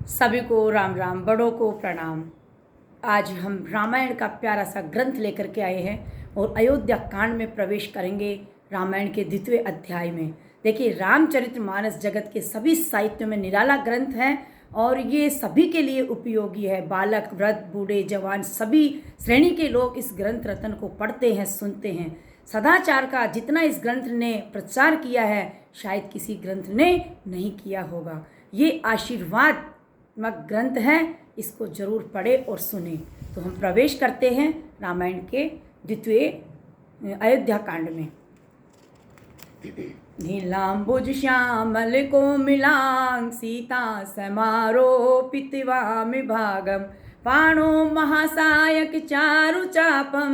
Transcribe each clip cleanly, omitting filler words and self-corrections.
सभी को राम राम, बड़ों को प्रणाम। आज हम रामायण का प्यारा सा ग्रंथ लेकर के आए हैं और अयोध्या कांड में प्रवेश करेंगे। रामायण के द्वितीय अध्याय में देखिए, रामचरितमानस जगत के सभी साहित्यों में निराला ग्रंथ है और ये सभी के लिए उपयोगी है। बालक, वृद्ध, बूढ़े, जवान सभी श्रेणी के लोग इस ग्रंथ रत्न को पढ़ते हैं, सुनते हैं। सदाचार का जितना इस ग्रंथ ने प्रचार किया है शायद किसी ग्रंथ ने नहीं किया होगा। ये आशीर्वाद ग्रंथ है, इसको जरूर पढ़े और सुने। तो हम प्रवेश करते हैं रामायण के द्वितीय अयोध्या कांड में। नीलांबुज श्यामल कोमलांग सीता समारोपित वामिभागम पाणो महासायक चारु चापम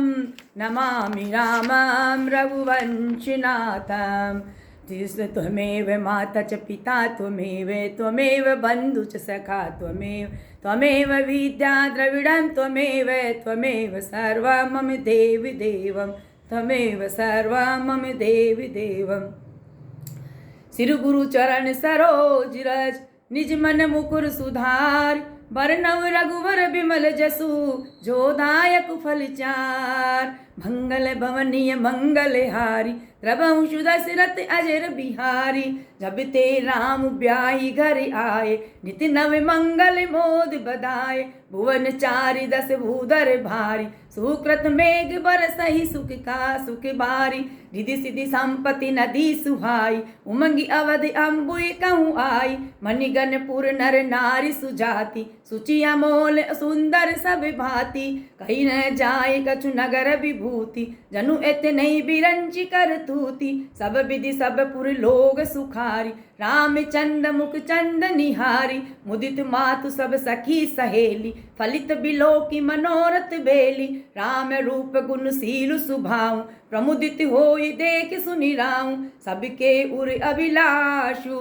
नमामि रामं रघुवंशनाथम। त्वमेव माता च पिता त्वमेव बंधु च सखा त्वमेव विद्या द्रविडं त्वमेव सर्वं मम देवि देवं त्वमेव सर्वं मम देवि देवं। सिर गुरु चरण सरोज रज निज मन मुकुर सुधार बरनव रघुवर बिमल जसु जोदायक फल चार। मंगल भवनीय मंगल हारी प्रभु दशरथ अजर बिहारी जब ते राम ब्याही घर आए नित नव मंगल मोद बधाए। भुवन चारि दस भूधर भारी सुकृत मेघ बरसहि सुख का सुख बारी। रिधि सिद्धि संपत्ति नदी सुहाई उमंगी अवधि अम्बुय कहूँ आई। मणिगणपुर नर नारी सुजाति सुचि अमोल सुंदर सब भांति। कहीं न जाए कछु नगर विभूति जनु इतने बिरंची कर तूती। सब विधि सब पुर लोग सुखारी रामचंद्र मुख चंद निहारी। मुदित मातु सब सखी सहेली फलित बिलो की मनोरथ बेली। राम रूप गुणशील सुभाऊ प्रमुदित होई देख सुनि राऊ। सबके उर अभिलाषु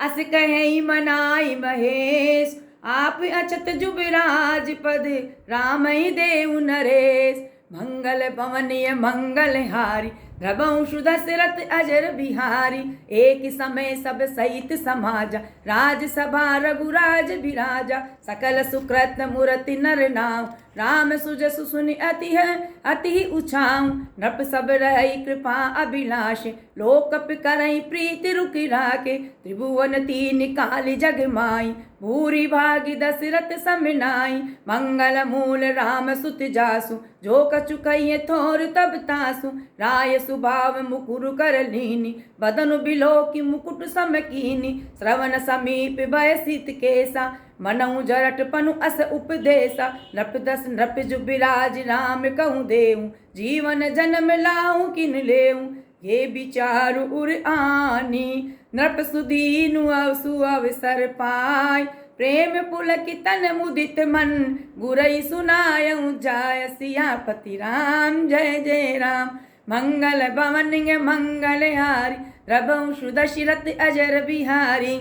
अस कहे मनाई महेश। आप अचत जुबराज पद राम देव नरेश। मंगल भवनीय मंगल हारी प्रभु दशरथ अजर बिहारी। एक समय सब सहित समाजा राजसभा रघुराज बिराजा। सकल सुकृत मूर्ति नर नाम राम सुजसु सुनि अति उछाऊ। नृप सब रही कृपा अभिलाष लोकप करई प्रीति रुकि राखे। त्रिभुवन तीन काली जग माई भूरि भागी दशरथ समिनाई। मंगल मूल राम सुत जासु जो कछु कहिए थोर तब तासु। राय सुभाव मुकुर कर लीनी बदनु बिलो की मुकुट समकीनी। श्रवण समीप भयसित केसा मनऊ जरट पनु अस उपदेशा। नृप दस नृप जुबिराज राम कहूँ देऊ जीवन जन्म लाऊं किन लेऊं। ये विचारु उर आनी नृप सुदीनु अवसु अवसर पाय। प्रेम पुलक तन मुदित मन गुरई सुनायऊ जाय सियापति राम जय जय राम। मंगल भवनीय मंगल हारी प्रभु दशरथ अजर बिहारी।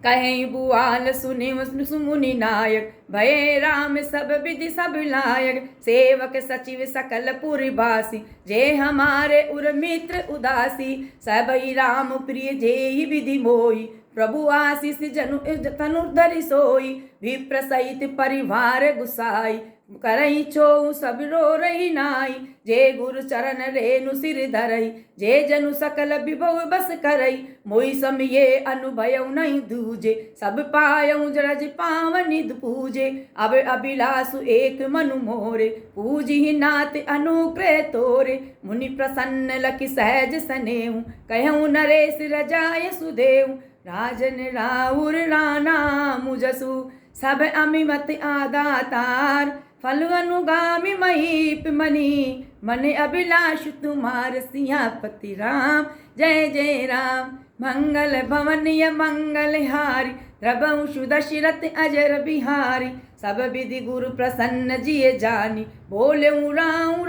कहीं बुआल सुनि सुमुनि नायक भये राम सब विधि सब लायक। सेवक सचिव सकल पुरवासी जे हमारे उर मित्र उदासी। सबई राम प्रिय जेहि विधि मोई प्रभु आशीष जनु तनुधरि सोई। विप्र सहित परिवार गुसाई करई छो सब रो रही नाई। जे गुरु चरण रेणु सिर धरई जे जनु सकल विभव बस करई। मोई सम ये अनुभव नहीं दूजे सब पायऊ जरज पावन निध पूजे। अब अभिलाषु एक मनु मोरे पूजी नाथ अनुग्रह तोरे। मुनि प्रसन्न लखि सहज सनेऊ कहूँ नरेश रजाय सुदेव। राजन राउर राना मुजसु सब अमिमत आदातार। फल अनुगामी महीप मनी मन अभिलाष तुम्हार सियापति राम जय जय राम। मंगल भवनीय मंगल हारी प्रभु दशरथ अजर बिहारी। सब विधि गुरु प्रसन्न जिय जानी। बोले राम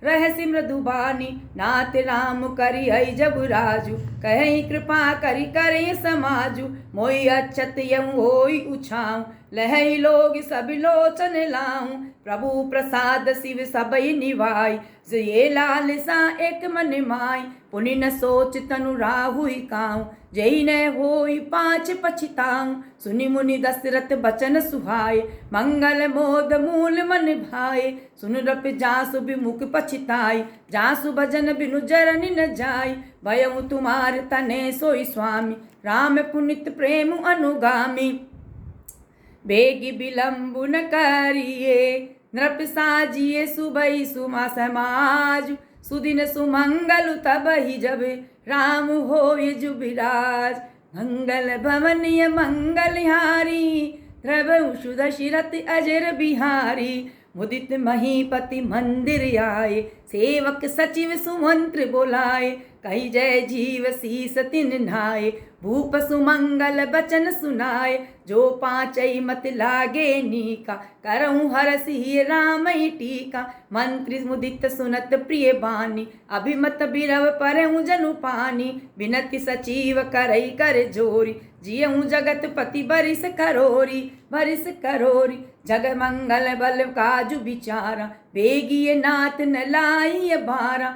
रहस्य मृदुबानी, नाथ राम करी हई जब राजू, कहीं कृपा करी करे समाजू। मोई अक्षत यऊ होई उछाऊं, लहई लोग सब लोचन लाऊं। प्रभु प्रसाद शिव सबई निभाई, ये लाल सा एक मन माई। पुनि न सोच तनु राहुई काऊं, जई न होई पाँच पछिताऊं। सुनि मुनि दशरथ बचन सुहाए, मंगल मोद मूल मन भाए। सुन रप जासु विमुख पछिताई, जासु भजन बिनु जरन न जाई। भयउ तुम्हार तने सोई स्वामी, राम पुनित प्रेम अनुगामी। बेगी विलंबु न करिए, नृप साजिए सुबई सुमा समाज। सुदिन सुमंगल तबहि जब, राम होय जुबिराज। मंगल भवनीय मंगलहारी, द्रवहु दशरथ अजर बिहारी। मुदित महीपति मंदिर आए, सेवक सचिव सुमंत्र बोलाए। कही जय जीव शीस तिन नाये, भूप सुमंगल बचन सुनाए। जो पाँचई मत लागे नीका, करऊँ हरसि रामई टीका। मंत्री मुदित सुनत प्रिय बानी, अभिमत बिरव परऊँ जनु पानी। बिनति सचिव करई कर जोरी, जियऊँ जगत पति बरिस करोरी। बरिस करोरी जग मंगल बल काजु विचारा, बेगिए नाथ न लाई बारा।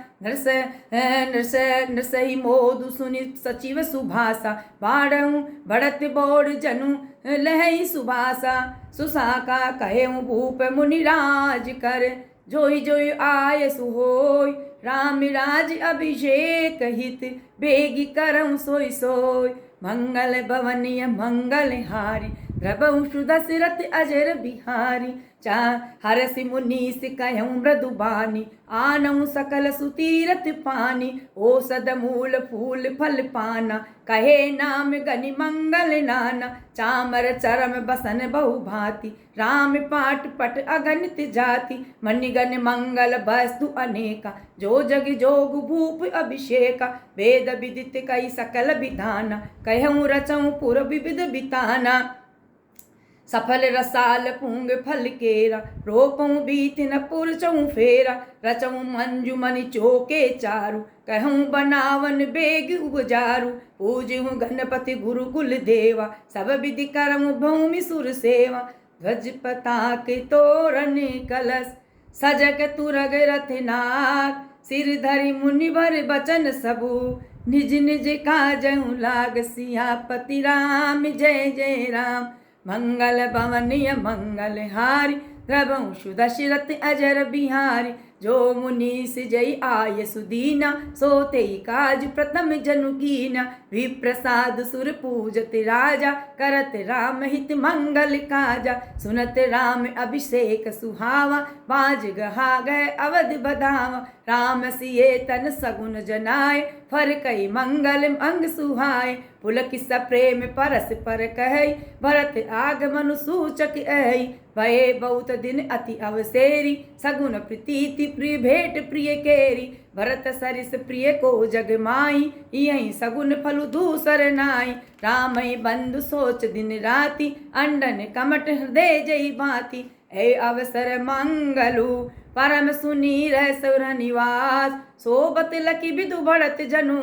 नरसही मोदु सुनि सचिव सुभाषा, बाढ़ऊ बढ़त बोड़ जनु लहई सुबासा। सुसाका कहेऊ भूप मुनिराज कर, जोई जोई आय सुहोय। राम राज अभिषेक हित, बेगी करऊँ सोई सोय। मंगल भवनीय मंगल हारी, प्रभु दशरथ अजर बिहारी। चा हरसि मुनीस कहऊँ मृदुबानी, आनऊँ सकल सुतीरथ पानी। औषध मूल फूल फल पाना, कहे नाम गनि मंगल नाना। चामर चरम बसन बहु भांति, राम पाट पट अगणित जाति। मणिगण मंगल वस्तु अनेका, जो जग जोग भूप अभिषेका। वेद विदित कई सकल विधाना, कहऊँ रचऊँ पुर विविध बिताना। सफल रसाल पुंग फल केरा, रोपऊँ बीत न पुरचऊँ फेरा। रचऊँ मंजू मनि चोके चारु, कहूँ बनावन बेग उपजारु। पूजहूँ गणपति गुरु कुल देवा, सब विधि करऊँ भूमि सुर सेवा। ध्वज पताक तोरण कलश, सजक तुरग रथ नाग। सिर धरि मुनि वर बचन सबू, निज निज काजहु लाग। सियापति राम जय जय राम, मंगल भवनीय मंगल हारी। द्रवहु दशरथ अजर बिहारी, जो मुनीस जय आय सुदीना। सोते काज प्रथम जनु कीना, विप्रसाद सुर पूजत राजा। करत राम हित मंगल काजा, सुनत राम अभिषेक सुहावा। बाज गहा गए अवध बधावा, राम सिए तन सगुन जनाए। फर कई मंगल अंग सुहाए, पुलकित प्रेम परस पर कहई। भरत आगमन सूचक ऐ, भये बहुत दिन अति अवसेरी। सगुन प्रीति प्रिय भेंट प्रिय केरी, भरत सरिस प्रिय को जग माई। यही सगुन फलु दूसर नाई, रामई बंधु सोच दिन राति। अंडन कमट हृदय जई भांति, ऐ अवसर मंगलु परम सुनीर सुर निवास। सोबत लकी बिदु बढ़त जनु,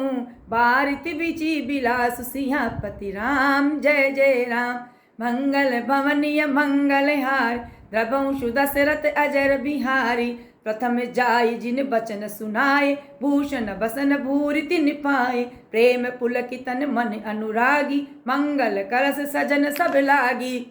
बारित बिची बिलास। सिंहापति राम जय जय राम, मंगल भवनीय मंगल हार। द्रवहु दशरथ अजर बिहारी, प्रथम जाय जिन बचन सुनाए। भूषण बसन भूरि तिन पाए, प्रेम पुलकितन मन अनुरागी। मंगल कलश सजन सब लागी,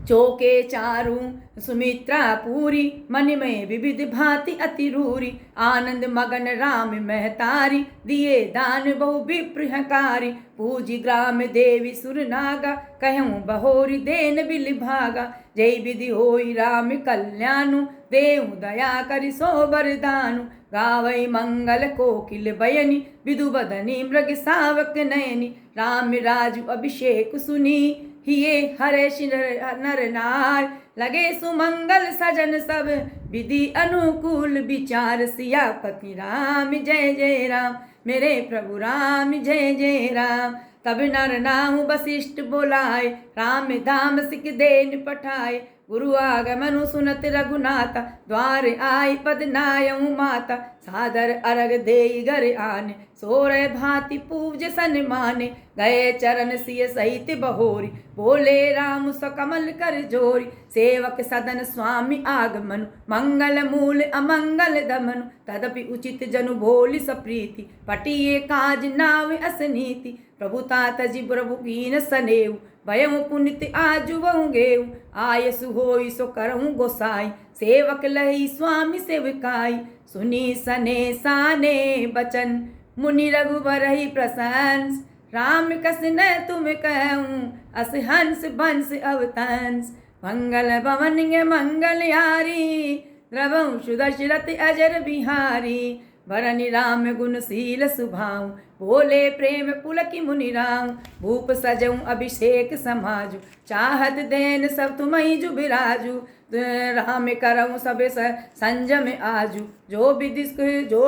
चौके चारू सुमित्रा पूरी। मन में विविध भांति अति रूरी, आनंद मगन राम महतारी। दिए दान बहु विप्रहकारी, पूजी ग्राम देवी सुर नागा। कहूँ बहोरी देन बिल भागा, जय विधि होई राम कल्याणु। देव दया करि सो बरदानु, गावई मंगल कोकिल बयनी। विदु बदनी मृग सावक नयनी, राम राजु अभिषेक सुनी। हिये हरे नर नार, लगे सुमंगल सजन सब। विधि अनुकूल विचार, सियापति राम जय जय राम। मेरे प्रभु राम जय जय राम। तब नर नाहु वशिष्ठ बोलाए, राम धाम सिख देन पठाए। गुरु आगमनु सुनत रघुनाथा, द्वार आई पद नायऊ माता। सादर अरग देई घर आने, सोरे भांति पूज सन्माने। गए चरण सिय सहित बहोरी, बोले राम सकमल कर जोरी। सेवक सदन स्वामी आगमनु, मंगल मूल अमंगल दमनु। तदपि उचित जनु भोलि सप्रीति, पटिए काज नाव असनीति। प्रभुता तजि प्रभु कीन सनेऊ, भयउ पुनित आजु बहु गेऊ। आयसु होई सो करऊँ गोसाई, सेवक लही स्वामी सेविकाई। सुनी सने साने बचन, मुनि रघुबर ही प्रशंस। राम कस न तुम कहूँ, अस हंस बंस अवतंस। मंगल भवन मंगल हारी, द्रवंशु दशरथ अजर बिहारी। भरनि राम गुणशील सुभाऊ, बोले प्रेम पुलकी मुनि राम। भूप सजऊँ अभिषेक समाजु, चाहत देन सब तुम्हि जु बिराजु। राम करऊँ सब संजम आजु, जो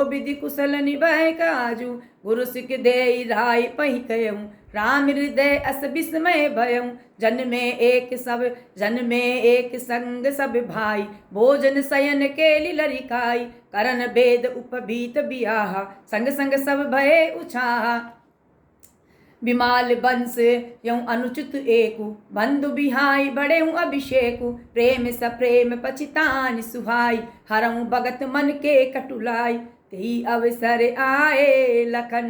विधि कुशल निभय काजु। गुरु सिख देई राय पही कहऊँ, राम हृदय अस विस्मय भयऊँ। जन में एक संग सब भाई, भोजन शयन केली लरिकाई। करन वेद उपबीत बियाहा, संग संग सब भये उछाहा। विमाल बंस यऊँ अनुचित एकु, बंधु बिहाई बड़े अभिषेकु। प्रेम सप्रेम पछितान सुहाई, हरऊँ भगत मन के कटुलाई। तेई अवसर आए लखन,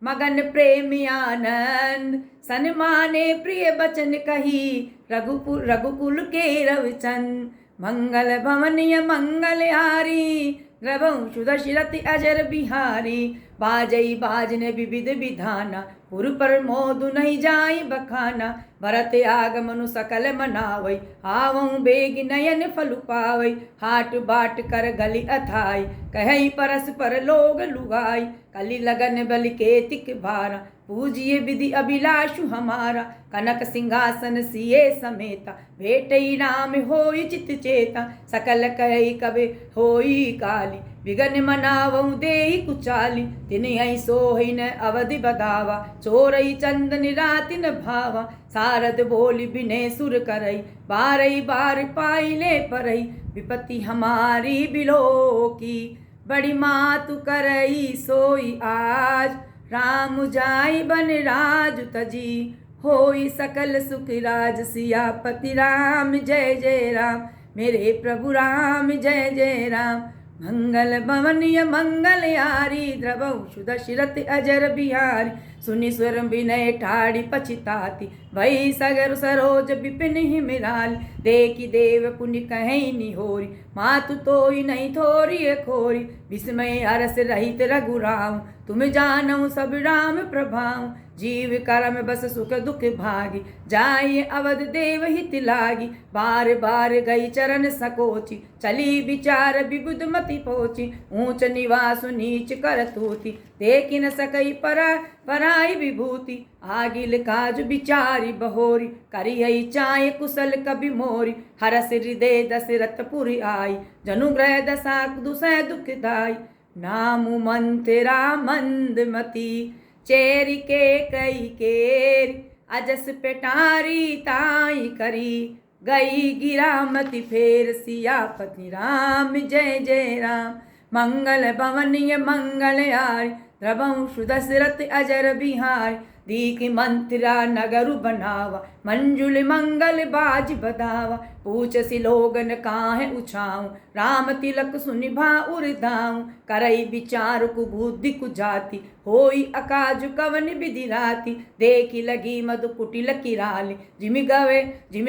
मगन प्रेम आनंद। सन्माने प्रिय बचन कही, रघुकुल के रवचंद। मंगल भवनीय मंगल हारी, द्रवंशु दशरथ अजर बिहारी। बाजई बाजने विविध विधाना, पुर पर मोदु नहीं जाई बखाना। भरत आगमनु सकल मनावै, आवऊँ बेग नयन फल पावै। हाट बाट कर गली अथाई, कहीं परस पर लोग लुगाई। कली लगन बलि केतिक भारा, पूजिए विधि अभिलाषु हमारा। कनक सिंहासन सिए समेता, भेटई राम होई चित चेता। सकल कही कबे होई काली, विघन मनावऊँ देहि कुचाली। तिन्हि सोहि न अवधि बदावा, चोरई चंदन राति न भावा। सारद बोली बिने सुर करई, बारई बार पाइले परई। विपत्ति हमारी बिलो की, बड़ी मातु करई सोई आज। राम जाई बन राज तजी, होई सकल सुख राज। सियापति राम जय जय राम, मेरे प्रभु राम जय जय राम। मंगल भवनीय मंगल हारी, द्रवंशु दशरथ अजर बिहारी। सुनि स्वर विनय ठाड़ी पछिताती, भई सगर सरोज विपिन हिमिराल। देखी देव पुनि कहीं निहोरी, मातु तोई नहीं थोरी खोरी। विस्मय हरस रहित रघुराम, तुम जानऊ सब राम प्रभाऊ। जीव कर्म बस सुख दुख भागी, जाय अवध देव हित लागी। बार बार गई चरण सकोची, चली विचार विबुध मति पोची। ऊंच निवासु नीच कर तूती, देखि न सकई पराई विभूति। आगिल काज विचारी बहोरी, करियई चाय कुशल कवि मोरी। हरस हृदय दशरथ पुरि आई, जनु ग्रह दशा दुसह दुखदाई। नामु मंत्रा मंदमती, चेरी के कई केरी। अजस पेटारी ताई करी, गई गिरामति फेर। सियापति राम जय जय राम, मंगल भवनीय मंगल हारी। द्रवंशु दशरथ अजर बिहारी। दीख मंत्रा नगरु बनावा, मंजुल मंगल बाज बदावा। पूछ सी लोगन काहे उछाऊं, राम तिलक सुनि भाउर दाऊं। करई विचार कुबुद्धि कुजाति, होई अकाज कवन विधि राति। देखी लगी मधु कुटिल किराली, जिमि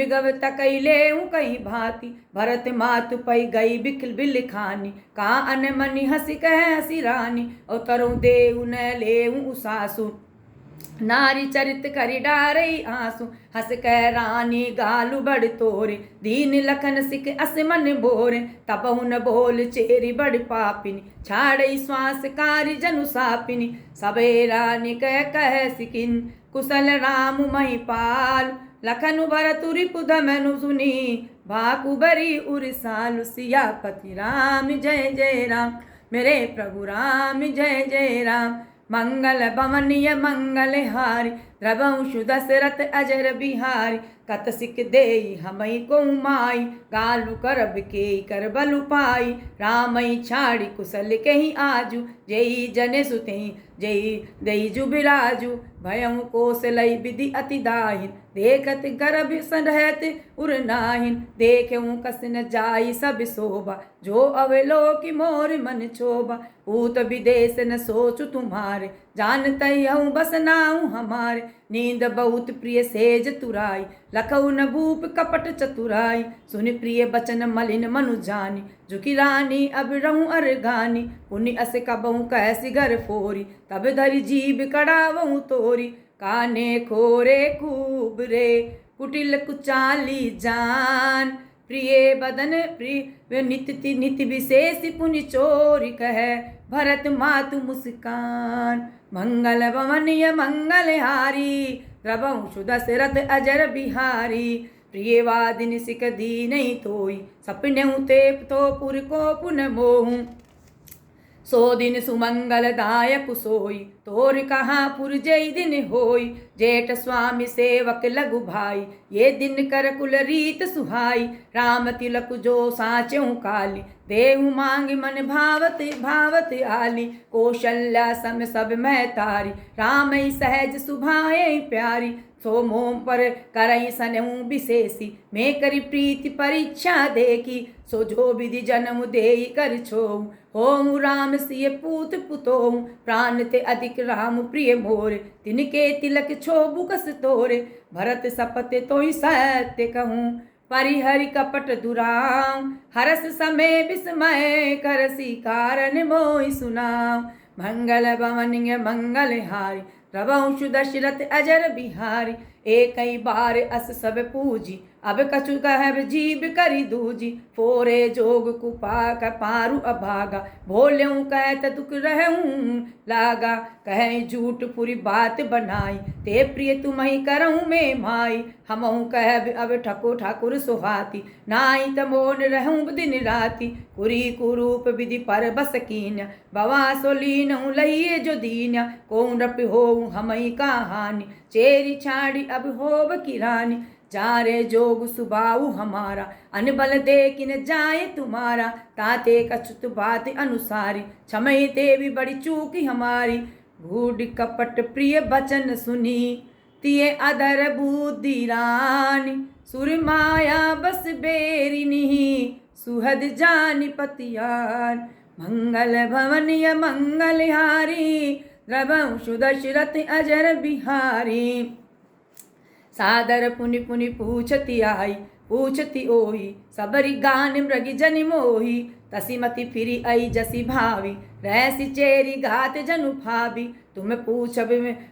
गवे तकई लेऊं कहीं भांति। भरत मातु पई गई बिखिल बिल खानी, का अन मनि हसी कह हसी रानी। अवतरऊं देऊ न लेऊं उसासु, नारी चरित करि डारई आंसू। हस कह रानी गालु बड़ तोरे, दीन लखन सिख अस मन बोरे। तबहु न बोल चेरी बड़ पापिनी, छाड़ई श्वास कारी जनु सापिनी। सबे रानी कह सिकिन, कुशल राम महिपाल। लखनु भरतु रिपुधमनु सुनी, भाकु बरी उरिसालु। सियापति राम जय जय राम, मेरे प्रभु राम जय जय राम। मंगल भवनीय मंगल हारी, द्रवंशु दशरथ अजर बिहारी कत सिक देई हमई को माई गालु करब के कर बलु पाई रामई छाड़ी कुशल कहीं आजू जई जने सुतेई जई दई जुबिराजू भयं कोसलई विधि अति दाहिन देखत गर्भ संहत उरनाहिन देखऊँ कस न जाई सब शोभा जो अवलोकि मोर मन क्षोभा पूत विदेश न सोचु तुम्हारे जानतई हूँ बस नाऊ हमारे नींद बहुत प्रिय सेज तुराई लखऊ न भूप कपट चतुराई सुनि प्रिय बचन मलिन मनु जानी झुकी रानी अब रहूं अरगानी पुनि अस कबहू कैसी घर फोरी तब धरी जीभ कड़ावहूँ तोरी काने खोरे खूब रे कुटिल कुचाली जान प्रिय बदन प्रिय नित विशेष पुनि चोरी कह भरत मातु मुस्कान मंगल भवनीय मंगल हारी द्रवंशु दशरथ अजर बिहारी प्रियवादिनी सिक दी नहीं तोई सपने ते तो पुर को पुन मोहूं सो दिन सुमंगल दायक सोई तोर कहाँ पुर जय दिन होई जेठ स्वामी सेवक लघु भाई ये दिन कर कुल रीत सुहाई राम तिलक जो साचऊ काली देहु मांग मन भावत भावत आली कौशल्या सम सब मैं तारी राम सहज सुभाए प्यारी सो मोम पर करई सनऊ विशेषी मैं करी प्रीति परीक्षा देखी सो जो विधि जन्म देई कर छो होम राम सिय पूत पुतो प्राण ते अधिक राम प्रिय मोरे तिनके तिलक छो बुकस तोरे भरत सपते तोई सत्य कहूँ परिहरि कपट दुराऊ हरस समय विस्मय करसी कारण मोहि सुनाऊ मंगल भवनीय मंगल हारी द्रवंशु दशरथ अजर बिहारी एक ही बार अस सब पूजी अब कछु कहब जीव करी दूजी फोरे जोग कुपा कपारु अभागा भोल्यूं कहत दुख रहूं लागा कह झूठ पूरी बात बनाई ते प्रिय तुम्हि करऊँ में माई हमहु कहब अब ठको ठाकुर सुहाती नाई तमोन रहूं दिन राती कुरी कुरूप विधि पर बस कीन्या बवा सोलीन लहिए जो दीन्या कौन रप होऊं हमई कहानी चेरी छाड़ी अब होब की रानी जारे जोग सुबाऊ हमारा अनबल देखिन जाए तुम्हारा ताते कछुत बात अनुसारी क्षमय ते भी बड़ी चूकी हमारी भूड कपट प्रिय बचन सुनी तिये अदर बुद्धि रानी सुर माया बस बेरी नहीं सुहद जानी पतियान मंगल भवनीय मंगल हारी द्रवंशु दशरथ अजर बिहारी सादर पुनि पुनि पूछती आई पूछती ओही सबरी गान मृग जनि मोही तसी मति फिरी आई जसी भावी रहसी चेरी घात जनु भाभी तुम पूछब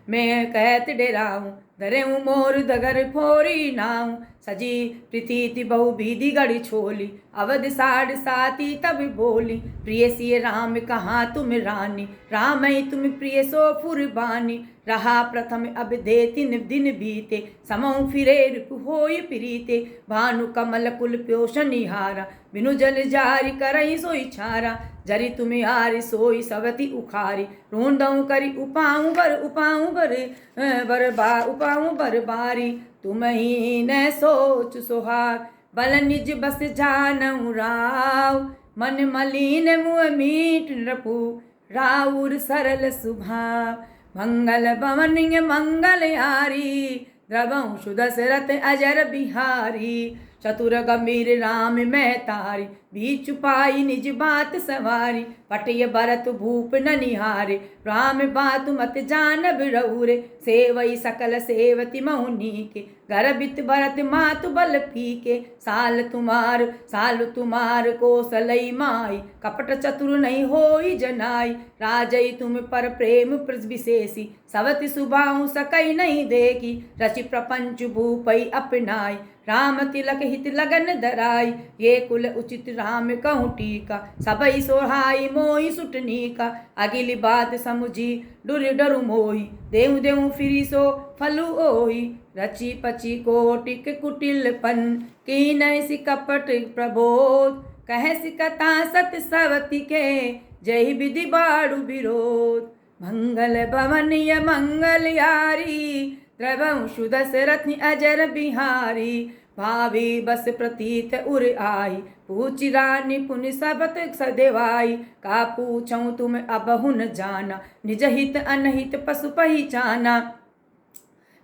मैं कहत डेराऊं धरे मोर दगर फोरी नाऊं सजी प्रीति बहु बीधी गढ़ी छोली अवध साढ़ साती तब बोली प्रिय सिय राम कहाँ तुम रानी राम ही तुम प्रिय सो फुरबानी रहा प्रथम अब दे तिन दिन बीते समऊ फिरे रिपु होय प्रीते भानु कमल कुल प्योषण निहारा बिनु जल जारी करई सोई छारा जरी तुम हारी सोई सवती उखारी रोंदऊ करी उपाऊं बर बारी तुम ही न सोच सुहाग बल निज बस जानऊ राव मन मलिन मुँह मीठ नृपु राउर सरल सुभाव मंगल भवनीय मंगल हारी द्रवंशु दशरथ अजर बिहारी चतुर गंभीर राम मैं तारी भी चुपाई निज बात सवारी पटिय भरत भूप न निहारे राम बात मत जानब रऊरे सेवई सकल सेवती महुनी के गर्भित भरत मातु बल फीके साल तुम्हार कौशलई माई कपट चतुर नहीं होई जनाई राजई तुम पर प्रेम विशेषी सवति सुभाऊ सकई नहीं देखी रचि प्रपंच भूपई अपनाई राम तिलक हित लगन धराई ये कुल उचित राम कहूँ टीका सबई सोहाई मोहि सुटनी का अगिली बात समुझी डुर डरु मोहि देहु देहु फिरी सो फलु ओहि रची पची कोटिक कुटिलपन की नैसी कपट प्रबोध कह सिकता सत सवती के जय विधि बाड़ु विरोध मंगल भवनीय मंगल यारी द्रवंशु दशरथ अजर बिहारी। भावी बस प्रतीत उर आई, पूछ रानी पुनि सबत सदेवाई। का पूछऊँ तुम अबहु न जाना, निज हित अनहित पशु पहिचाना।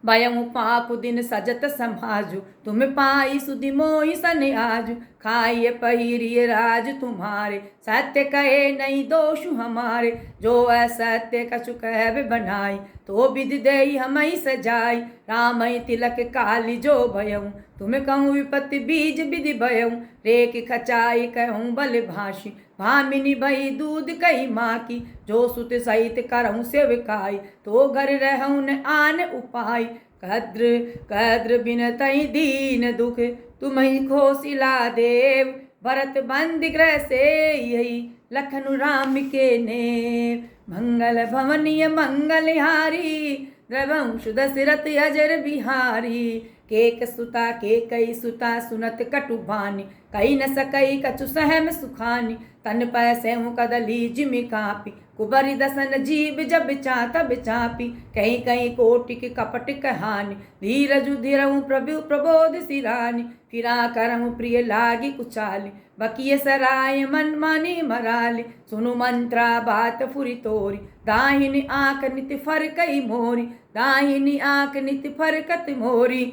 भयउ पाप दिन सजत समाजु, तुम पाई सुधि मोहि सन आजु। खाइए पहिरिय राज तुम्हारे, सत्य कहे नहीं दोषु हमारे। जो असत्य कछु कहब बनाई, तो विधि देई हमई सजाई। रामई तिलक काली जो भयऊ, तुम कहूँ विपत्ति बीज विधि भयऊ। रेख खचाई कहूँ बल भाषी, भामिनी भई दूध कही माँ की। जो सुत सहित करहूँ सेवकाई, तो घर रहूँ न आन उपाय। कद्र कद्र बिनतई दीन दुख, तुम्हि घोषिला देव। भरत बंदी ग्रह से यही, लखनु राम के नेव। मंगल भवनीय मंगलहारी, द्रवंशु दशरथ अजर बिहारी। केक सुता के कई सुता सुनत कटु बानी, कही न सकई कछु सहम सुखानी। तन पैसे कदली जिमि कापी, कुबरी दसन जीव जब चा तब चापी। कहीं कहीं कोटिक कपट कहानी, धीरजु धीरऊ प्रभु प्रबोध सिरानी। फिरा करम प्रिय लागी कुचाली, बकिय सराय मन मानी मराली। सुनु मंत्रा बात फुरी तोरी, दाहिनी आंख नित फरकई मोरी। दाहिनी आंख नित फरकत मोरी,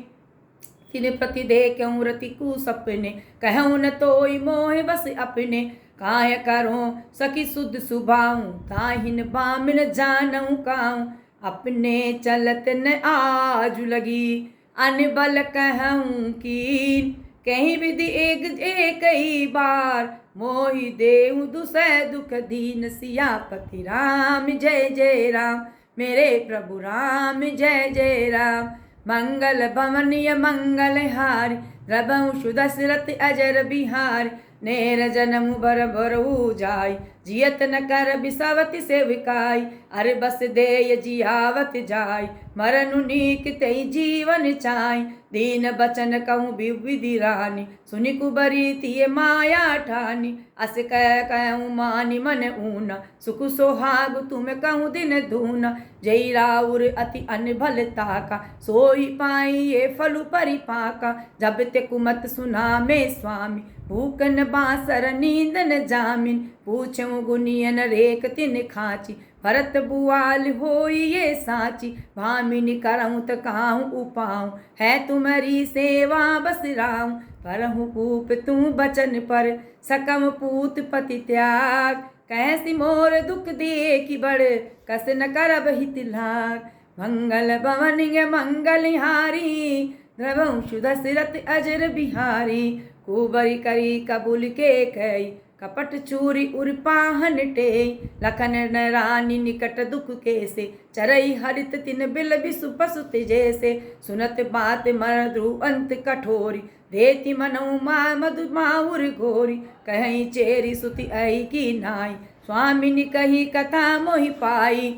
तिन प्रति देखऊँ रति कु सपने। कहूँ न तोई मोह बस अपने, काय करो सखी सुध सुभाऊँ। ताहिन बामिन जानऊँ काऊँ, अपने चलत न आजु लगी। अनबल कहूँ कीन, कहीं विधि एक ही बार। मोहि देहु दुसह दुख दीन, सियापति राम जय जय राम। मेरे प्रभु राम जय जय राम। मंगल भवनीय मंगलहारी, द्रवंशु दशरथ अजर बिहारी। नेर जनमु बर बरऊ जाय, जियत न कर बिसवति सेविकाई। अरे बस देय जियावत जाय, मरनु नीक तई जीवन चाय। दीन बचन कहूँ विधि रानी, सुनि कुबरी तिय माया ठानी। अस कह कहूँ मानि मन ऊना, सुख सोहाग तुम कहूँ दिन धूना। जय राउर अति अनभल ताका, सोई पाई ये फलु परिपाका। जब ते कुमत सुना में स्वामी, भूखन बासर नींद न जामिन। पूछऊँ गुनियन रेख तिन खाची, भरत बुआल होई ये साची। भामिनी करऊँ त काहूँ उपाऊँ, है तुम्हारी सेवा बस राऊँ। परहु कूप तू बचन पर, सकम पूत पति त्याग। कैसी मोर दुख देखी बड़, कस न करब हित लाग। मंगल भवनीय मंगलहारी, द्रवंशु दशरथ अजर बिहारी। कुबरी करी कबूल के कई, कपट चूरी उर पाहन टेई। लखन न रानी निकट दुख कैसे, चरई हरित तिन बिल बिसु पसु जैसे। सुनत बात मरद्रु अंत कठोरी, देती मनऊ मधु माहुर घोरी। कहीं चेरी सुति आई की नाई, स्वामिनी कही कथा मोहि पाई।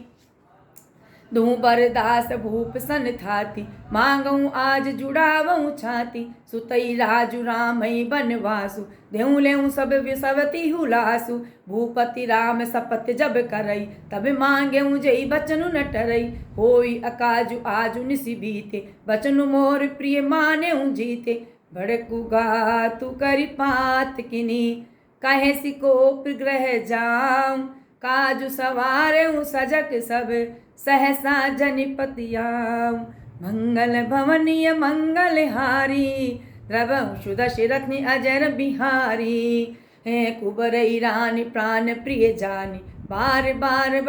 दूँ बरदास भूप सन थाती, मांगऊँ आज जुड़ावऊँ छाती। सुतई राजु रामई बनवासु, देहूँ लेऊँ सब विसवती हुलासु। भूपति राम सपत जब करई, तब मांगेऊँ जई बचनु न टरई। होई अकाजु आजु निसि बीते, बचनु मोर प्रिय मानेऊँ जीते। भड़कु गातु करि पात किनी, कहे सिकोप ग्रह जाऊँ। काजु सवारेऊँ सजक सब, सहसा जनिपतियाऊँ। मंगल भवनीय मंगलहारी, द्रवंशु दशरथ अजर बिहारी। है कुबरई रानी प्राण प्रिय जानी, बार बार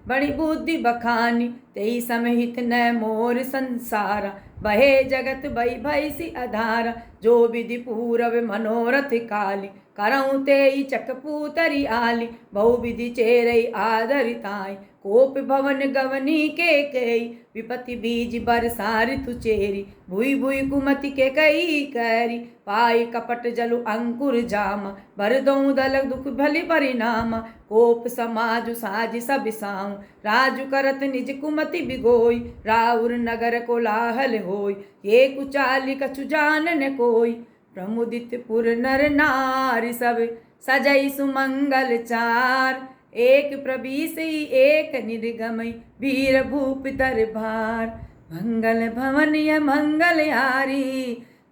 बड़ी बुद्धि बखानी। तेई समहित न मोर संसारा, बहे जगत भई भई सी अधारा। जो विधि पूरव मनोरथ काली, करऊँ तेई चकपूतरी आली। बहु विधि चेरई आदरिताई, कोप भवन गवनी के कई। विपति बीज बरसा ऋतु चेरी, भुई भुई कुमति के कई कैरी। पाई कपट जलु अंकुर जामा, बरदों दल दुख भली परिणाम। कोप समाजु साज सब साऊं, राजु करत निज कुमति बिगोई। राउर नगर कोलाहल होई, ये कुचाली कछु जान न कोई। प्रमुदित पुर नर नारी सब, सजई सुमंगल चार। एक प्रवीसई एक निर्गमई, वीर भूप दरबार। मंगल भवनीय मंगलहारी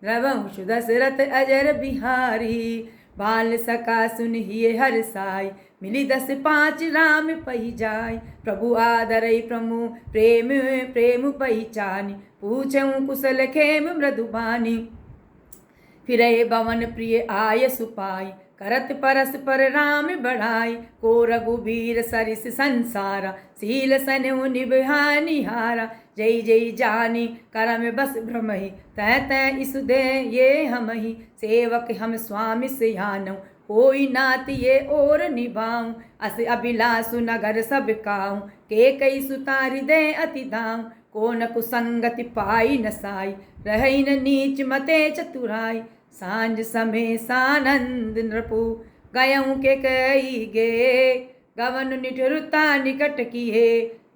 रघुवंश दशरथ अजर बिहारी। बाल सका सुनिए हर साई मिली 10 5 राम पही जाय। प्रभु आदरई प्रभु प्रेम प्रेम पहिचानी पूछऊँ कुशल खेम मृदुबानी। फिरे भवन प्रिय आय सुपाई करत परस पर राम बढ़ाई। को रघुबीर सरिस संसारा सील सनु निबहानिहारा। जय जय जानी करम बस भ्रमहि तै तै इस दे ये हमहि। सेवक हम स्वामी सियानऊ कोई नात ये और निभाऊं। अस अभिलाषु नगर सब काऊं के कई सुतारि दे अति दाऊं। को न कुसंगति पाई न साई रही न नीच मते चतुराई। सांझ समय सानंद नृपु गयऊँ के कई गे। गवन निठुरता निकट किए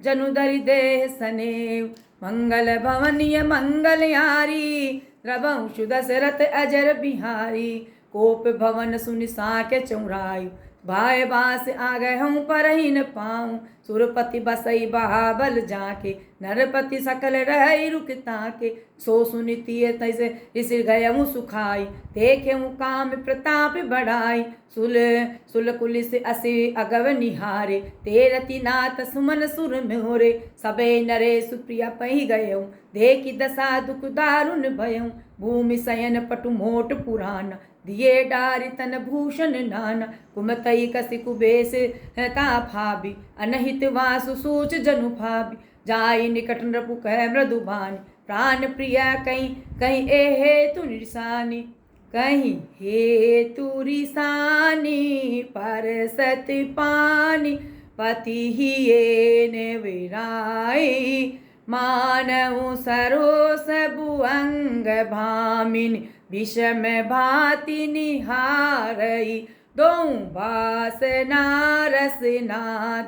जनु धरि देह सनेव। मंगल भवनीय मंगलहारी रघुवंश दशरथ अजर बिहारी। कोप भवन सुनि साके चौरायु भाई बास आ गए हूँ पर ही न पाऊँ। सुरपति बसई बहाबल जाके नरपति सकल रही रुकता के। सो सुनितिय तैसे ऋषि गयऊँ सुखाई देखे काम प्रताप बढ़ाई। सुल सुल कुलिस असि अगव निहारे तेरति नाथ सुमन सुर मोरे। सबे नरे सुप्रिया पही गयऊँ देखी दशा दुख दारुण भयऊँ। भूमि शयन पटु मोट पुराना दिए डारि तन भूषण नाना। कुमतई कसी कुबेश ता भाभी अनहित वासु सूच जनु भाभी। जाई निकट नृपु कह मृदुबानी प्राण प्रिया कहीं कहीं ए हेतु निशानी। कहीं हेतु रिसानी पर सति पानी पति ही ने विराई। मानव सरोस बुअंग भामिनी विषम भाति निहारई। दो बासना रसना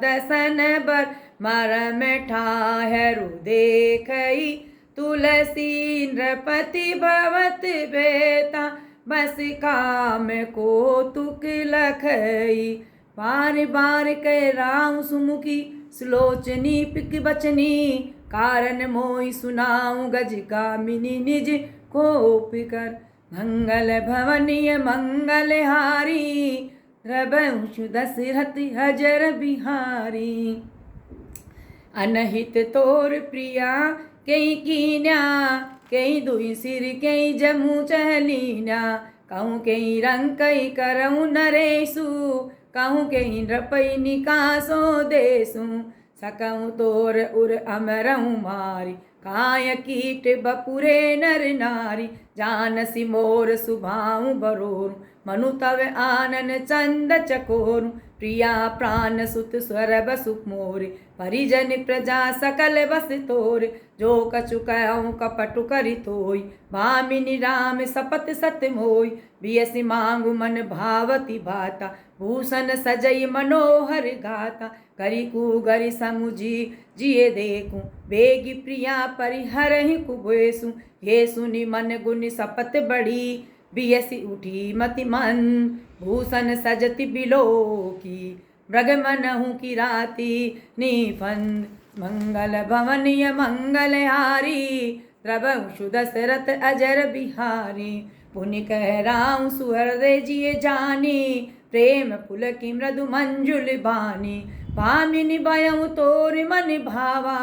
दसन बर मरम ठाहरु देखई। तुलसी नृपति भवत बेता बस काम को तुक लखई। बार बार कह राम सुमुखी सुलोचनी पिक बचनी। कारण मोहि सुनाऊं गज कामिनी निज कोप कर। मंगल भवनीय मंगलहारी रघुवंश दशरथ अजर बिहारी। अनहित तोर प्रिया कई कीन्या कई दुई सिर कई जमू चहलीना। कहूँ कई रंग कई करऊँ नरेशु कहूँ कई नृपई निकासो देसु। सकऊँ तोर उर अमरऊँ मारी काय कीट बपुरे नर नारी। जानसी मोर सुभाऊँ बरोरु मनु तव आनन चंद चकोरु। प्रिया प्राण सुत स्वर सुख मोरे परिजन प्रजा सकल बस तोरे। जो कछु कहऊँ कपटु करि तोई भामिनी राम सपत सत मोई। बियसि मांगु मन भावती भाता भूषण सजई मनोहर गाता। करी कुगरि समुझी जिए देखूं बेगी प्रिया परिहरहि कुबेसु। ये सुनि मन गुनि सपत बड़ी बियसि उठी मति मन। भूषण सजति बिलो की मृग मनहु की राती निफंद। मंगल भवनीय मंगलहारी रघुवंश दशरथ अजर बिहारी। पुनि कह राम सुहृदय जिए जानी प्रेम पुल की मृदु मंजुल बानी। भामिनी बयऊँ तोर मन भावा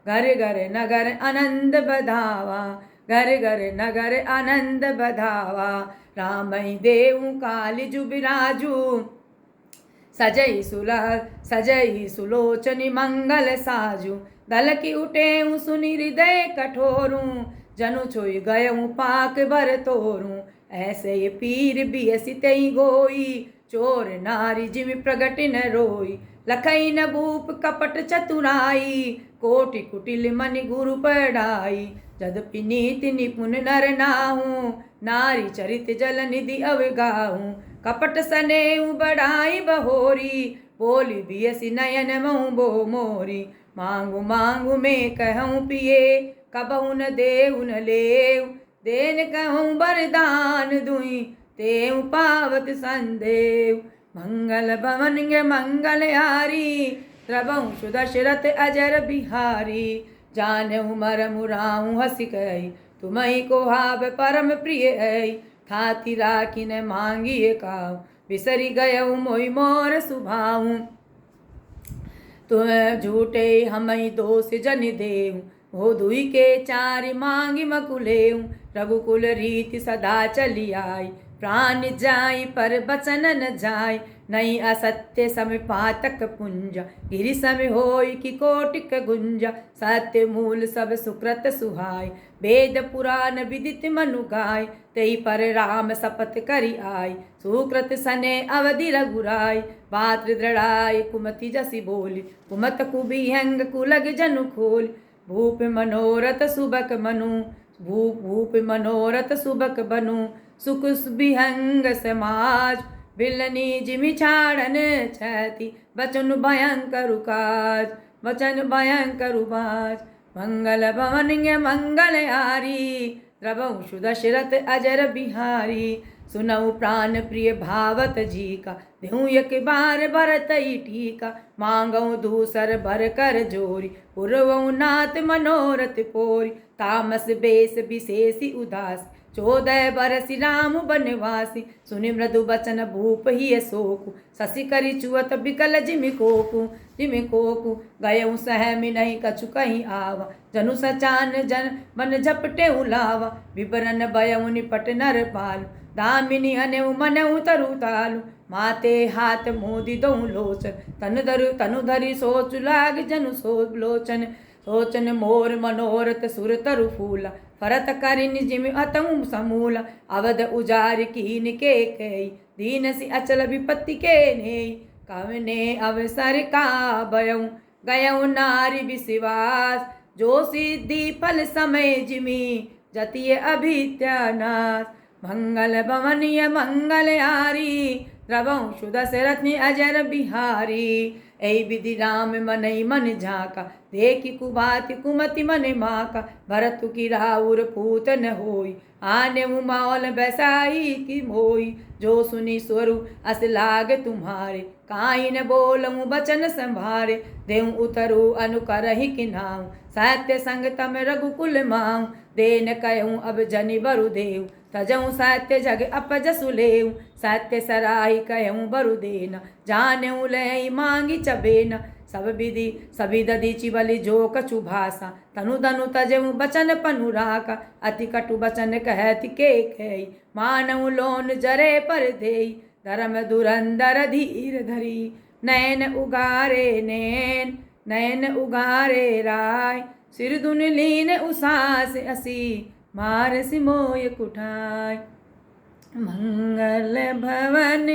घर घर नगर आनंद बधावा। घर घर नगर आनंद बधावा। रामई देऊ काली जुबिराजू सजई सुलह सजई सुलोचनी मंगल साजू। दल की उठे सुनि हृदय कठोरू जनु छोई गयऊँ पाक भर तोरू। ऐसे ये पीर बियसि तई गोई चोर नारी जिमि प्रगट न रोई। लखई न भूप कपट चतुराई कोटि कुटिल मनि गुरु पढ़ाई। यद्यपि नीति निपुण नर नाहूँ नारी चरित जल निधि अवगाहूँ। कपट सनेऊ बढ़ाई बहोरी बोली बियसि नयन महु बो मोरी। मांगू मांगू में कहूँ पिए कबहु न देऊ न लेऊ। देन कहूँ वरदान दुई तेऊ पावत संदेव। मंगल भवन मंगलहारी रघुवंश दशरथ अजर बिहारी। जानहु मर मुराहु हसी कही, तुम्हि को हाव परम प्रिय है। थाती राखी न मांगिए काऊ, बिसरी गयऊ मोहि मोर सुभाऊ। तुम झूठे हमई दोष जन देऊ, हो दुई के चारि मांगी मकुलेऊ। रघुकुल रीति सदा चली आई, प्राण जाई पर बचन न जाय। नहीं असत्य सम पातक पुंजा, गिरि सम होई कि कोटिक गुंजा। सत्य मूल सब सुकृत सुहाय, वेद पुराण विदित मनु गाय। तेई पर राम शपथ करि आय, सुकृत सने अवधि रघुराय। बात दृढ़ाय कुमति जसि बोली, कुमत कुबिहंग कुलग जनु खोल। भूप मनोरथ सुबक मनु, भूप मनोरथ सुबक बनु। सुख बिहंग समाज, बिलनी जिमि छाड़न छति। बचन भयंकर काज, वचन भयंकर बाज। मंगल भवन मंगल हारी, द्रवहु सुदशरथ अजर बिहारी। सुनऊ प्राण प्रिय भावत जी का, देहूँ एक बार भरतई टीका। मांगऊ दूसर भर कर जोरी, पुरवऊ नाथ मनोरथ पोरी। तामस बेस विशेषी उदास, 14 बरस राम बनवासी। सुनि मृदु बचन भूप ही शोकु, शशि करि चुअत बिकल जिमि कोकु। गयऊ सहमि नहीं कछु कहीं आवा, जनु सचान जन मन झपटे उलावा। विवरण भयऊ निपट नर पालु, दामिनी हनेऊ मनऊ तरु तालु। माते हाथ मोदि दऊ लोचन, तनु धरि सोच लाग जनु सो लोचन। सोचन मोर मनोरथ सुर तरु फूला, फरत करिन जिमि अतमु समूला। अवध उजार कीन के कई, दीन सी अचल विपत्ति के नेई। कवने अवसर का भयऊ, गयऊ नारी विश्वास। जो सिद्धि फल समय जिमि, जतिय अभित्यानाश। मंगल भवनीय मंगल हारी, द्रवहु सुदशरथ अजर बिहारी। ऐ विधि राम मनई मन झाका, देखि कुभाति कुमति मन माका। भरतु की राउर पूत न होई, आने मौल बैसाई की मोई। जो सुनी स्वरु अस लाग तुम्हारे, काई न बोलऊँ बचन संभारे। देऊँ उतरु अनुकरहि किनाऊ, सत्य संग तम रघुकुल माऊ। देन कहूँ अब जनि बरु देऊ, तजऊँ सत्य जग अपजसु लेऊ। सत्य सराही कहूँ बरु देना, जानऊँ लय मांगी चबेना। सब विधि सभी दधीचि बलि जो कछु भाषा, तनु धनु तजऊँ बचन पनुराका। अति कटु बचन कहति के कही, मानऊ लोन जरे पर देई। धर्म धुरंधर धीर धरी, नयन उगारे राय। सिर दुन लीन उसास असी, मार सिमोय कुठाय। मंगल भवन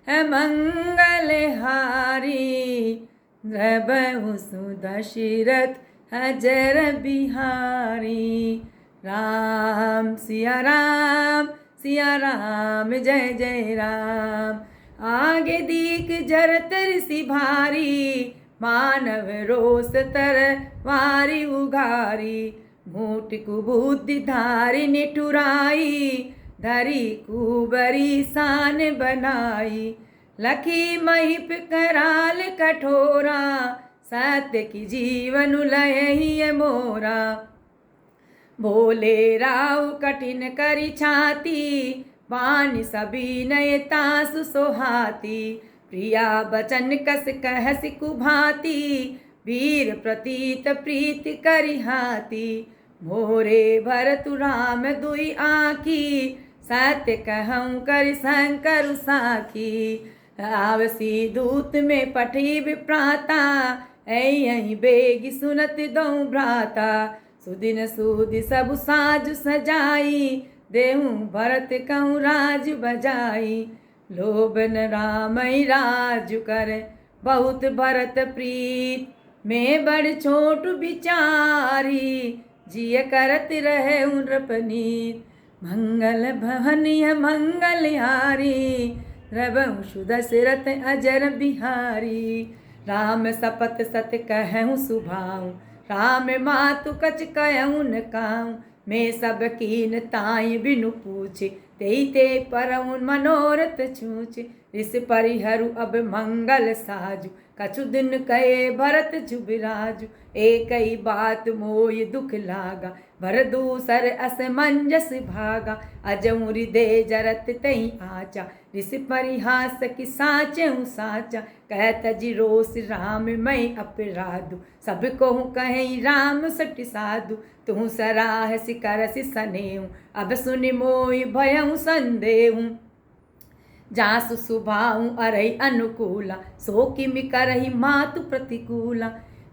है मंगल हारी, द्रवहु सुदशरथ अजर बिहारी। राम सिया राम जय जय राम। आगे दीक जर तरसी भारी, मानव रोष तर वारी उगारी। मूठ कुबुद्धि धारी निठुराई, धरी कुबरी सान बनाई। लखी महिप कराल कठोरा, सत्य की जीवन लय ही मोरा। भोले राव कठिन करी छाती, बानी सभी नय तासु सोहाती। प्रिया बचन कस कहस कुभाती, वीर प्रतीत प्रीति करि हाती। मोरे भरतु राम दुई आँखी, सत्य कहूँ कर शंकर साखी। आवसी दूत में पठी विप्राता, ऐ बेगी सुनत दऊँ भ्राता। सुदिन सूदि सब साज सजाई, देहूँ भरत कहूँ राज बजाई। लोभन रामई राज कर, बहुत भरत प्रीत। मैं बड़ छोट विचारी, जिय करत रहे नृपनीत। मंगल भवनीय मंगल हारी, द्रवहु सुदशरथ अजर बिहारी। राम शपथ सत कहूँ सुभाऊ, राम मातु कछ कहूँ न काऊँ। मैं सब कीन ताई बिनु पूछे, ते परऊँ मनोरथ छूछे। ऋष परिहरु अब मंगल साजु, कछु दिन कहे भरत जुबिराजु, एक ही बात मोय दुख लागा, भर दूसर असमंजस भागा, अजऊ हृदय जरत तही आचा, ऋष परिहास की साचहु साचा, कहत जी रोस राम मैं अपराधु, सब कहूँ कहीं राम सट साधु, तू सराह सिकरसि सनेऊ, अब सुनि मोय भयउ संदेहु, जासु सुभाऊ अरई अनुकूला, सो किमि करहि मातु प्रतिकूला,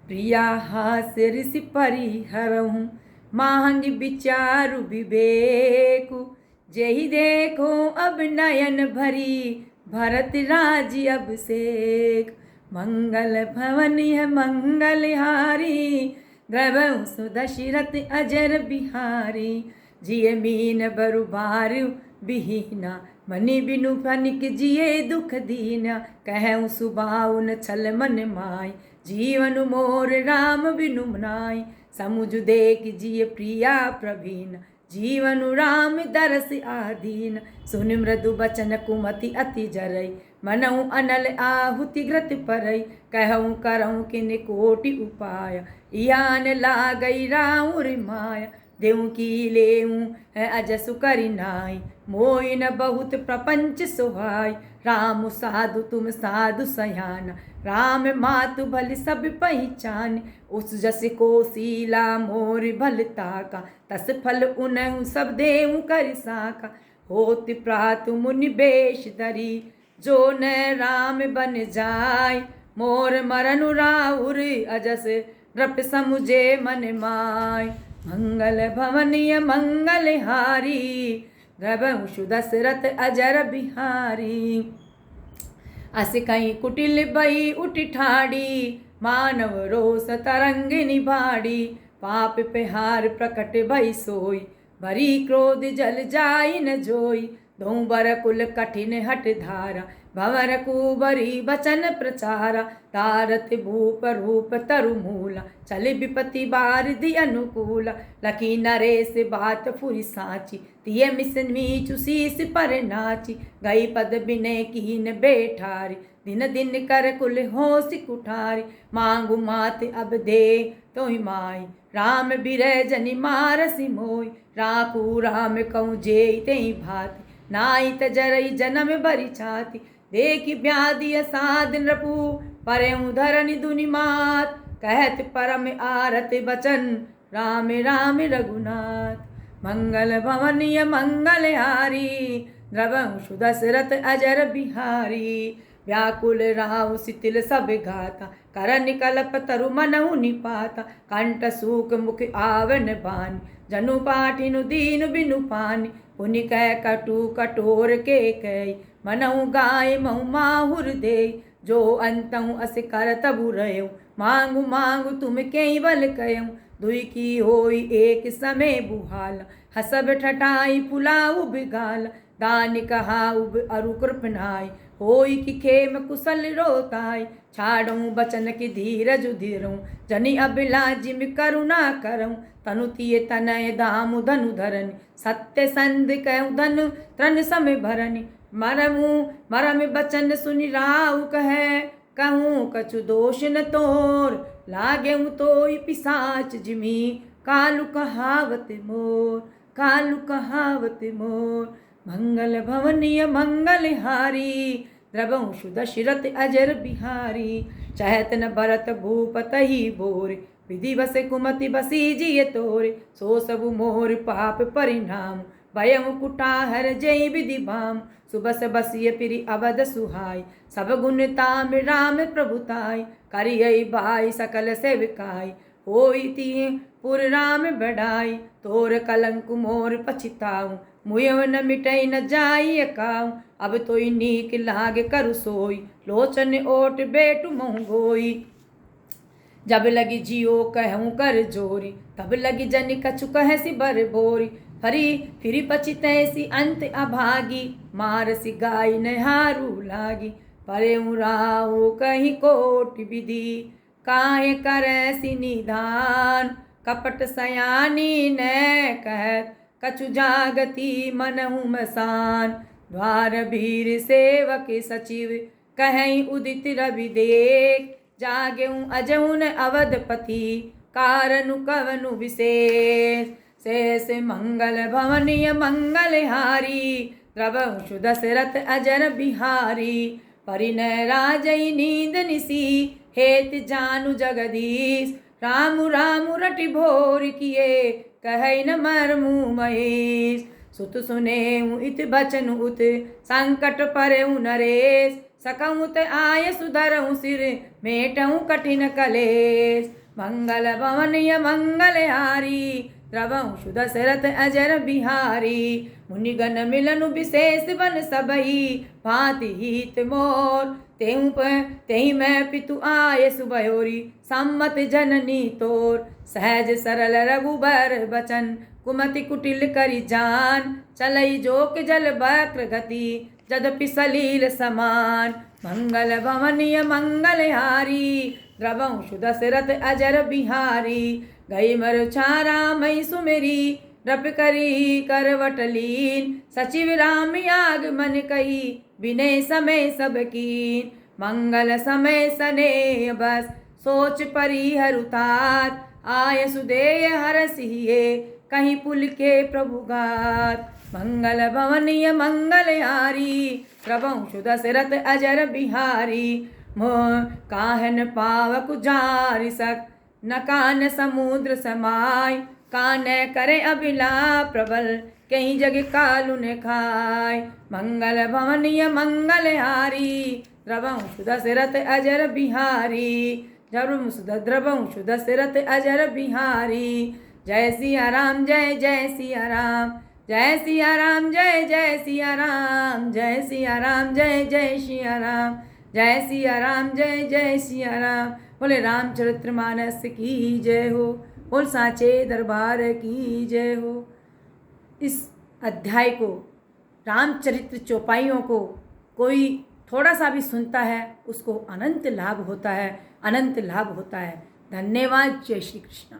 प्रिया हास्य ऋषि परिहरहूँ, मांगी विचारु विवेकु, जेहि देखो अब नयन भरी, भरत राज अभिषेक, मंगल भवन है मंगलहारी, द्रवहु सुदशरथ अजर बिहारी, जिय मीन बरु बारु बिहीना, मनि बिनु फनिक जिये दुख दीना, कहूँ सुबाऊ न छल मन माय, जीवन मोर राम बिनु मनाय, समुझ देख जिय प्रिया प्रवीण, जीवन राम दरस आधीन, सुन मृदु बचन कुमति अति जरई, मनऊ अनल आहुति घृत परई, कहूँ करऊँ किन कोटि उपाय, यान लागई राउर माया, देऊ की लेऊ है अजसु करि नाई, मोय न बहुत प्रपंच सुहाय, राम साधु तुम साधु सयाना, राम मातु भल सब पहचान, उस जस को सीला मोर भलता का, तस फल उनहु सब देऊ कर साका, होत प्रातु मुनि बेश धरी, जो न राम बन जाय, मोर मरनु राउर अजस नृप समुझे मन माय, मंगल भवनीय मंगलहारी, द्रवहु दशरथ अजर बिहारी, अस कहीं कुटिल बई उठ ठाड़ी, मानव रोष तरंग निभाड़ी, पाप पेहार प्रकट भई सोई, भरी क्रोध जल जाई न जोई, धूबर कुल कठिन हट धारा, भंवर कुबरी बचन प्रचारा, तारत भूप रूप तरु मूला, चल विपति बारधि अनुकूला, लखी नरेश बात फुरी साची, तिय मिसन मीचु शीस पर नाची, गई पद बिनय कीन बेठारी, दिन दिन कर कुल होश कुठारी, मांगु मात अब दे तोहि माई, राम बिरह जनि मारसि मोई, राखू राम कहूँ जेई तेहि भाति, नाई तजरई जन्म बरि छाति, देखि व्याधि असाध नृपु, परहु धरनि दुनि मात, कहत परम आरत बचन, राम राम रघुनाथ, मंगल भवनीय मंगलहारी, द्रवहु दशरथ अजर बिहारी, व्याकुल राहु शिथिल सब गाता, करन कलप तरु मनहु निपाता, कंठ सूक मुख आवन बानी, जनु पाठिनु दीन बिनु पानी, पुनि कह कटु कठोर के कई, मनहु गाय महु माहुर दे, जो अंतहु अस कर तबु रहु, मांगु मांगु तुम के बल कहूँ, दुई की होई एक समय बुहाला, हसब ठठाई फुलाऊ बिगाल, दान कहा उब अरु कृपनाई, होई की खेम कुशल रोताई, छाड़ूं बचन की धीरज धीरूं, जनि अबिला जिम करुणा करऊं, तनु तिय तनय दामु धनु धरनि, सत्य संध कहूँ धनु त्रन समय भरनि, मरम बचन सुनि राउ कहे, कहूँ कछु दोष न तोर, लागेऊ तोय पिसाच जिमी, कालु कहावत मोर, कालु कहावत मोर, मंगल भवनीय मंगलहारी, द्रवहु दशरथ अजर बिहारी, चहत न भरत भूप तहि बोरे, विधि बसे कुमति बसी जिय तोरे, सो सबु मोर पाप परिणाम, भयउ कुटाहर जय विधि भाम, सुबस बसिय पिरि अवध सुहाय, सब गुण ताम राम प्रभुताय, करियै भाई सकल सेविकाय, होई तिहि पुर राम बढ़ाई, तोर कलंक मोर पछिताऊँ, मुयव न मिटई न जाई अकाऊँ, अब तोई नीक लागे करु सोई, लोचन ओट बेटु मोह गोई, जब लगी जियो कहूँ कर जोरी, तब लगी जनि कछु कहसी बर बोरी, फिरी पछितैसी अंत अभागी, मारसी गाय नहारू लागी, परेऊ राहु कहीं कोटि विधि, काहे करैसी निधान, कपट सयानी न कहत, कछु जागती मनहु मसान, द्वार भीर सेवक सचिव, कहीं उदित रवि देख, जागेऊँ अजउन अवधपति, कारनु कवनु विशेष। शेष मंगल भवनीय मंगलहारी, द्रवंशु दशरथ अजर बिहारी। परिणय राजई नींद निसी, हेत जानु जगदीश। रामु रामु रटि भोर किए, कहै न मरमु महेश। सुत सुनेऊ इत बचन उत, संकट परेऊ नरेश। सकउत आय सुधरऊ सिर, मेटऊ कठिन कलेश। मंगल भवनीय मंगलहारी, द्रवंशु दशरथ अजर बिहारी। मुनिगण मिलनु विशेष बन सबही, भांति हित मोर। तेहि मैं पितु आय सुबहोरी, सम्मत जननी तोर। सहज सरल रघुबर बचन, कुमति कुटिल करि जान। चलई जोक जल वक्र गति, यद्यपि सलील समान। मंगल भवनीय मंगलहारी, द्रवंशु दशरथ अजर बिहारी। गई मरुछारा मई सुमेरी, रप करी करवट लीन। सचिव राम आगमन कही, विनय समय सब कीन। मंगल समय सने बस, सोच परिहर उतार। आय सुदेय हरसिए, कहीं पुल के प्रभुगात। मंगल भवनीय मंगलहारी, द्रवंशु दशरथ अजर बिहारी। मोह काहन पावक जारि सक, न कान समुद्र समाय। कान करे अभिलाप प्रबल, कहीं जग कालु ने खाय। मंगल भवनीय मंगलहारी, द्रवंशु दशरथ अजर बिहारी। द्रवंशु दशरथ अजर बिहारी। जय सिया राम जय जय सिया राम, जय सिया राम जय जय सिया राम। जय सिया राम जय जय सिया राम, जय सिया राम जय जय सिया राम। बोले रामचरितमानस की जय हो, बोल साचे दरबार की जय हो। इस अध्याय को, रामचरित्र चौपाइयों को कोई थोड़ा सा भी सुनता है, उसको अनंत लाभ होता है, अनंत लाभ होता है। धन्यवाद। जय श्री कृष्ण।